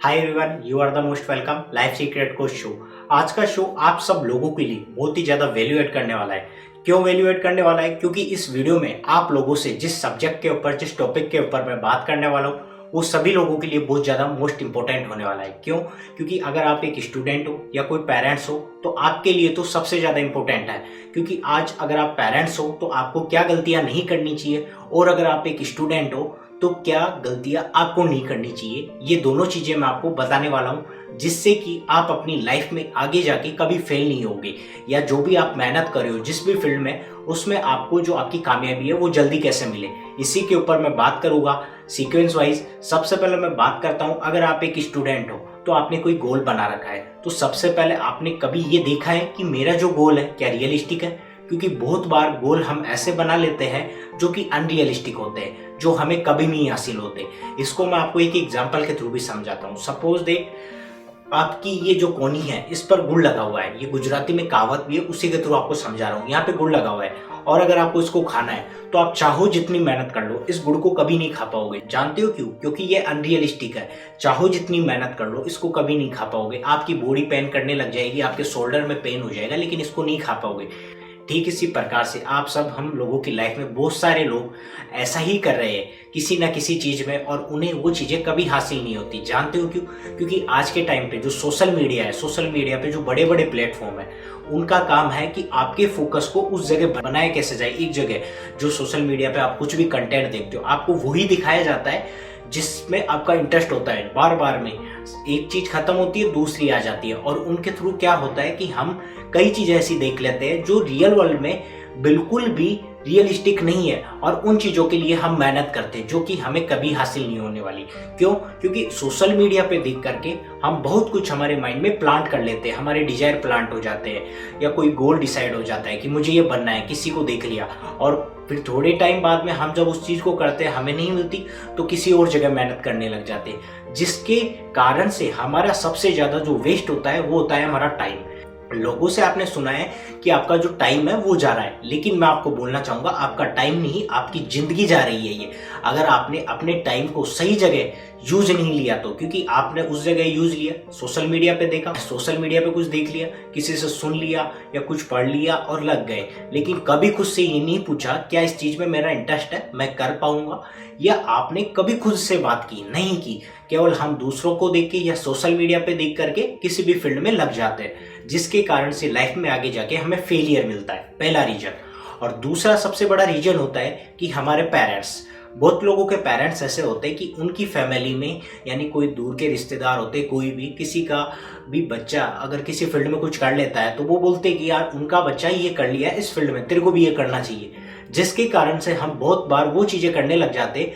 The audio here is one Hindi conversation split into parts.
Hi everyone, you are the most welcome life secret coach show. आज का शो आप सब लोगों के लिए बहुत ही ज्यादा वैल्यू एड करने वाला है। क्यों वैल्यू एड करने वाला है? क्योंकि इस वीडियो में आप लोगों से जिस सब्जेक्ट के ऊपर, जिस टॉपिक के ऊपर मैं बात करने वाला हूँ, वो सभी लोगों के लिए बहुत ज्यादा मोस्ट इंपॉर्टेंट होने वाला है। क्यों? क्योंकि अगर आप एक स्टूडेंट हो या कोई पेरेंट्स हो तो आपके लिए तो सबसे ज्यादा इंपॉर्टेंट है। क्योंकि आज अगर आप पेरेंट्स हो तो आपको क्या गलतियां नहीं करनी चाहिए, और अगर आप एक स्टूडेंट हो तो क्या गलतियां आपको नहीं करनी चाहिए, ये दोनों चीजें मैं आपको बताने वाला हूं, जिससे कि आप अपनी लाइफ में आगे जाके कभी फेल नहीं होगे, या जो भी आप मेहनत कर रहे हो जिस भी फील्ड में, उसमें आपको जो आपकी कामयाबी है वो जल्दी कैसे मिले, इसी के ऊपर मैं बात करूंगा सीक्वेंस वाइज। सबसे पहले मैं बात करता हूं, अगर आप एक स्टूडेंट हो तो आपने कोई गोल बना रखा है, तो सबसे पहले आपने कभी ये देखा है कि मेरा जो गोल है क्या रियलिस्टिक है? क्योंकि बहुत बार गोल हम ऐसे बना लेते हैं जो कि अनरियलिस्टिक होते हैं, जो हमें कभी नहीं हासिल होते। इसको मैं आपको एक एग्जांपल के थ्रू भी समझाता हूँ। सपोज देख, आपकी ये जो कोनी है इस पर गुड़ लगा हुआ है, ये गुजराती में कहावत भी है, उसी के थ्रू आपको समझा रहा हूँ। यहाँ पे गुड़ लगा हुआ है और अगर आपको इसको खाना है तो आप चाहो जितनी मेहनत कर लो इस गुड़ को कभी नहीं खा पाओगे। जानते हो क्यों? क्योंकि ये अनरियलिस्टिक है। चाहो जितनी मेहनत कर लो इसको कभी नहीं खा पाओगे। आपकी बॉडी पेन करने लग जाएगी, आपके शोल्डर में पेन हो जाएगा, लेकिन इसको नहीं खा पाओगे। ठीक इसी प्रकार से आप सब, हम लोगों की लाइफ में बहुत सारे लोग ऐसा ही कर रहे हैं किसी ना किसी चीज में, और उन्हें वो चीजें कभी हासिल नहीं होती। जानते हो क्यों? क्योंकि आज के टाइम पे जो सोशल मीडिया है, सोशल मीडिया पे जो बड़े बड़े प्लेटफॉर्म है, उनका काम है कि आपके फोकस को उस जगह बनाए कैसे जाए। एक जगह जो सोशल मीडिया पे आप कुछ भी कंटेंट देखते हो, आपको वही दिखाया जाता है जिसमें आपका इंटरेस्ट होता है। बार बार में एक चीज खत्म होती है, दूसरी आ जाती है, और उनके थ्रू क्या होता है कि हम कई चीजें ऐसी देख लेते हैं जो रियल वर्ल्ड में बिल्कुल भी रियलिस्टिक नहीं है, और उन चीजों के लिए हम मेहनत करते हैं जो कि हमें कभी हासिल नहीं होने वाली। क्यों? क्योंकि सोशल मीडिया पे देख करके हम बहुत कुछ हमारे माइंड में प्लांट कर लेते हैं, हमारे डिजायर प्लांट हो जाते हैं, या कोई गोल डिसाइड हो जाता है कि मुझे ये बनना है, किसी को देख लिया, और फिर थोड़े टाइम बाद में हम जब उस चीज को करते हैं हमें नहीं मिलती, तो किसी और जगह मेहनत करने लग जाते हैं, जिसके कारण से हमारा सबसे ज्यादा जो वेस्ट होता है वो होता है हमारा टाइम। लोगों से आपने सुना है कि आपका जो टाइम है वो जा रहा है, लेकिन मैं आपको बोलना चाहूंगा आपका टाइम नहीं, आपकी जिंदगी जा रही है ये, अगर आपने अपने टाइम को सही जगह यूज नहीं लिया तो। क्योंकि आपने उस जगह यूज लिया, सोशल मीडिया पे देखा, सोशल मीडिया पे कुछ देख लिया, किसी से सुन लिया या कुछ पढ़ लिया और लग गए, लेकिन कभी खुद से ये नहीं पूछा क्या इस चीज में मेरा इंटरेस्ट है, मैं कर पाऊंगा? या आपने कभी खुद से बात की? नहीं की। केवल हम दूसरों को देख के या सोशल मीडिया पे देख करके किसी भी फील्ड में लग जाते हैं, जिसके कारण से लाइफ में आगे जाके हमें फेलियर मिलता है, पहला रीजन। और दूसरा सबसे बड़ा रीजन होता है कि हमारे पेरेंट्स। बहुत लोगों के पेरेंट्स ऐसे होते हैं कि उनकी फैमिली में, यानी कोई दूर के रिश्तेदार होते, कोई भी, किसी का भी बच्चा अगर किसी फील्ड में कुछ कर लेता है तो वो बोलते हैं कि यार उनका बच्चा ये कर लिया है इस फील्ड में, तेरे को भी ये करना चाहिए। जिसके कारण से हम बहुत बार वो चीजें करने लग जाते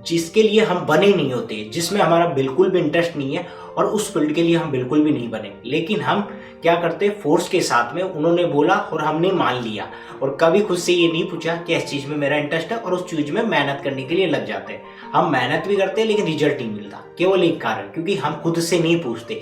जिसके लिए हम बने नहीं होते, जिसमें हमारा बिल्कुल भी इंटरेस्ट नहीं है, और उस फील्ड के लिए हम बिल्कुल भी नहीं बने, लेकिन हम क्या करते, फोर्स के साथ में उन्होंने बोला और हमने मान लिया, और कभी खुद से ये नहीं पूछा कि इस चीज में मेरा इंटरेस्ट है, और उस चीज में मेहनत करने के लिए लग जाते हैं। हम मेहनत भी करते हैं लेकिन रिजल्ट नहीं मिलता, केवल एक कारण, क्योंकि हम खुद से नहीं पूछते।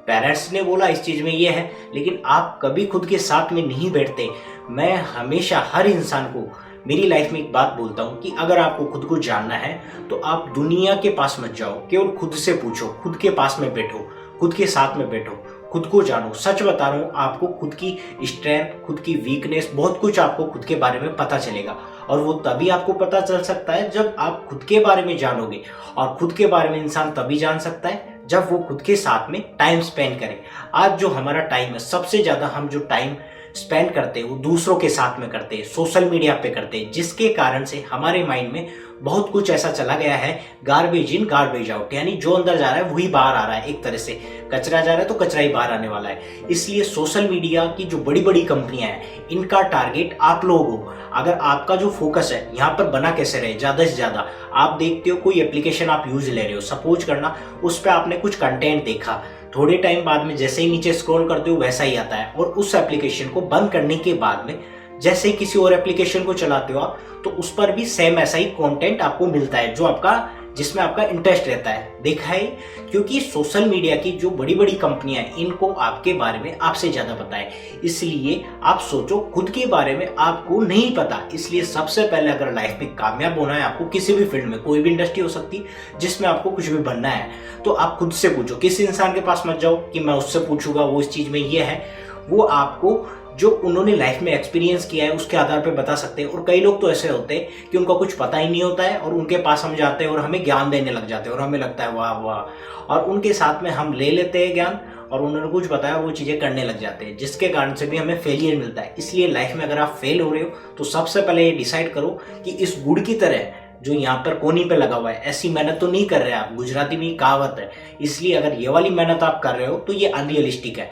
पेरेंट्स ने बोला इस चीज में ये है, लेकिन आप कभी खुद के साथ में नहीं बैठते। मैं हमेशा हर इंसान को मेरी लाइफ में एक बात बोलता हूं कि अगर आपको खुद को जानना है तो आप दुनिया के पास मत जाओ, केवल खुद से पूछो, खुद के पास में बैठो, खुद के साथ में बैठो, खुद को जानो। सच बता रहा हूं, आपको खुद की स्ट्रेंथ, खुद की वीकनेस, बहुत कुछ आपको खुद के बारे में पता चलेगा, और वो तभी आपको पता चल सकता है जब आप खुद के बारे में जानोगे। और खुद के बारे में इंसान तभी जान सकता है जब वो खुद के साथ में टाइम स्पेंड करे। आज जो हमारा टाइम है, सबसे ज्यादा हम जो टाइम स्पेंड करते हैं वो दूसरों के साथ में करते हैं, सोशल मीडिया पे करते हैं, जिसके कारण से हमारे माइंड में बहुत कुछ ऐसा चला गया है, गार्बेज इन गार्बेज आउट, यानी जो अंदर जा रहा है वही बाहर आ रहा है। एक तरह से कचरा जा रहा है तो कचरा ही बाहर आने वाला है। इसलिए सोशल मीडिया की जो बड़ी बड़ी कंपनियां हैं, इनका टारगेट आप लोग हो। अगर आपका जो फोकस है यहाँ पर बना कैसे रहे, ज्यादा से ज्यादा आप देखते हो कोई एप्लीकेशन आप यूज ले रहे हो, सपोज करना उस पर आपने कुछ कंटेंट देखा, थोड़े टाइम बाद में जैसे ही नीचे स्क्रॉल करते हो वैसा ही आता है, और उस एप्लीकेशन को बंद करने के बाद में जैसे ही किसी और एप्लीकेशन को चलाते हो आप, तो उस पर भी सेम ऐसा ही कंटेंट आपको मिलता है जो आपका जिसमें आपका इंटरेस्ट रहता है, देखा है। क्योंकि सोशल मीडिया की जो बड़ी बड़ी कंपनियां हैं इनको आपके बारे में आपसे ज़्यादा पता है, इसलिए आप सोचो खुद के बारे में आपको नहीं पता। इसलिए सबसे पहले अगर लाइफ में कामयाब होना है आपको, किसी भी फील्ड में, कोई भी इंडस्ट्री हो सकती है जिसमें आपको कुछ भी बनना है, तो आप खुद से पूछो। किसी इंसान के पास मत जाओ कि मैं उससे पूछूंगा वो इस चीज़ में ये है। वो आपको जो उन्होंने लाइफ में एक्सपीरियंस किया है उसके आधार पे बता सकते हैं। और कई लोग तो ऐसे होते हैं कि उनका कुछ पता ही नहीं होता है और उनके पास हम जाते हैं और हमें ज्ञान देने लग जाते हैं और हमें लगता है वाह वाह, और उनके साथ में हम ले लेते हैं ज्ञान और उन्होंने कुछ बताया और वो चीज़ें करने लग जाते हैं, जिसके कारण से भी हमें फेलियर मिलता है। इसलिए लाइफ में अगर आप फेल हो रहे हो तो सबसे पहले ये डिसाइड करो कि इस गुड़ की तरह जो यहाँ पर कोनी पे लगा हुआ है, ऐसी मेहनत तो नहीं कर रहे आप। गुजराती में कहावत है, इसलिए अगर ये वाली मेहनत आप कर रहे हो तो ये अनरियलिस्टिक है,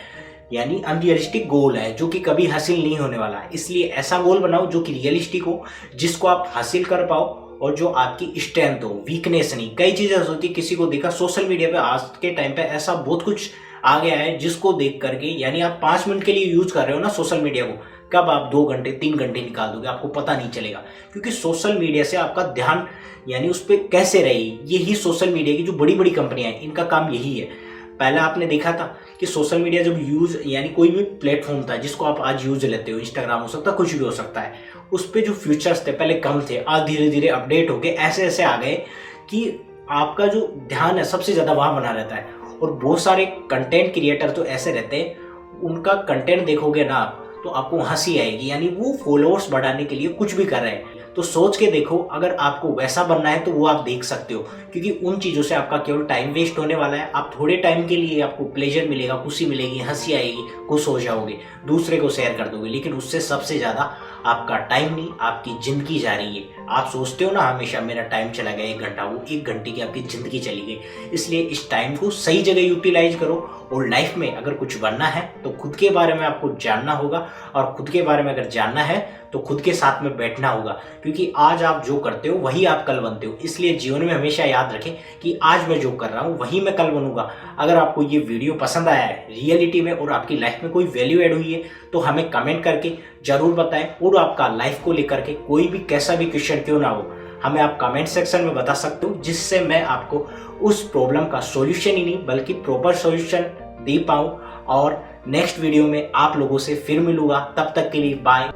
यानी अनरियलिस्टिक गोल है जो कि कभी हासिल नहीं होने वाला है। इसलिए ऐसा गोल बनाओ जो कि रियलिस्टिक हो, जिसको आप हासिल कर पाओ और जो आपकी स्ट्रेंथ हो, वीकनेस नहीं। कई चीज़ें होती है, किसी को देखा सोशल मीडिया पे आज के टाइम पे ऐसा बहुत कुछ आ गया है जिसको देख करके, यानी आप 5 मिनट के लिए यूज कर रहे हो ना सोशल मीडिया को, कब आप 2 घंटे 3 घंटे निकाल दोगे आपको पता नहीं चलेगा। क्योंकि सोशल मीडिया से आपका ध्यान यानी उस पर कैसे रहे, यही सोशल मीडिया की जो बड़ी बड़ी कंपनियां हैं इनका काम यही है। पहले आपने देखा था कि सोशल मीडिया जब यूज, यानी कोई भी प्लेटफॉर्म था जिसको आप आज यूज लेते हो, इंस्टाग्राम हो सकता है, कुछ भी हो सकता है, उस पर जो फीचर्स थे पहले कम थे, आज धीरे धीरे अपडेट हो गए, ऐसे ऐसे आ गए कि आपका जो ध्यान है सबसे ज़्यादा वहाँ बना रहता है। और बहुत सारे कंटेंट क्रिएटर तो ऐसे रहते हैं, उनका कंटेंट देखोगे ना आप तो आपको हंसी आएगी, यानी वो फॉलोअर्स बढ़ाने के लिए कुछ भी कर रहे हैं। तो सोच के देखो, अगर आपको वैसा बनना है तो वो आप देख सकते हो, क्योंकि उन चीज़ों से आपका केवल टाइम वेस्ट होने वाला है। आप थोड़े टाइम के लिए आपको प्लेजर मिलेगा, खुशी मिलेगी, हंसी आएगी, खुश हो जाओगे, दूसरे को शेयर कर दोगे, लेकिन उससे सबसे ज़्यादा आपका टाइम नहीं, आपकी ज़िंदगी जा रही है। आप सोचते हो ना हमेशा मेरा टाइम चला गया 1 घंटा, वो 1 घंटे की आपकी ज़िंदगी चली गई। इसलिए इस टाइम को सही जगह यूटिलाइज करो। और लाइफ में अगर कुछ बनना है तो खुद के बारे में आपको जानना होगा, और खुद के बारे में अगर जानना है तो खुद के साथ में बैठना होगा, क्योंकि आज आप जो करते हो वही आप कल बनते हो। इसलिए जीवन में हमेशा याद रखें कि आज मैं जो कर रहा हूँ वही मैं कल बनूंगा। अगर आपको ये वीडियो पसंद आया है रियलिटी में और आपकी लाइफ में कोई वैल्यू ऐड हुई है तो हमें कमेंट करके जरूर बताएं। और आपका लाइफ को लेकर के कोई भी कैसा भी क्वेश्चन क्यों ना हो, हमें आप कमेंट सेक्शन में बता सकते हो, जिससे मैं आपको उस प्रॉब्लम का सॉल्यूशन ही नहीं बल्कि प्रॉपर सॉल्यूशन दे पाऊँ। और नेक्स्ट वीडियो में आप लोगों से फिर मिलूंगा, तब तक के लिए बाय।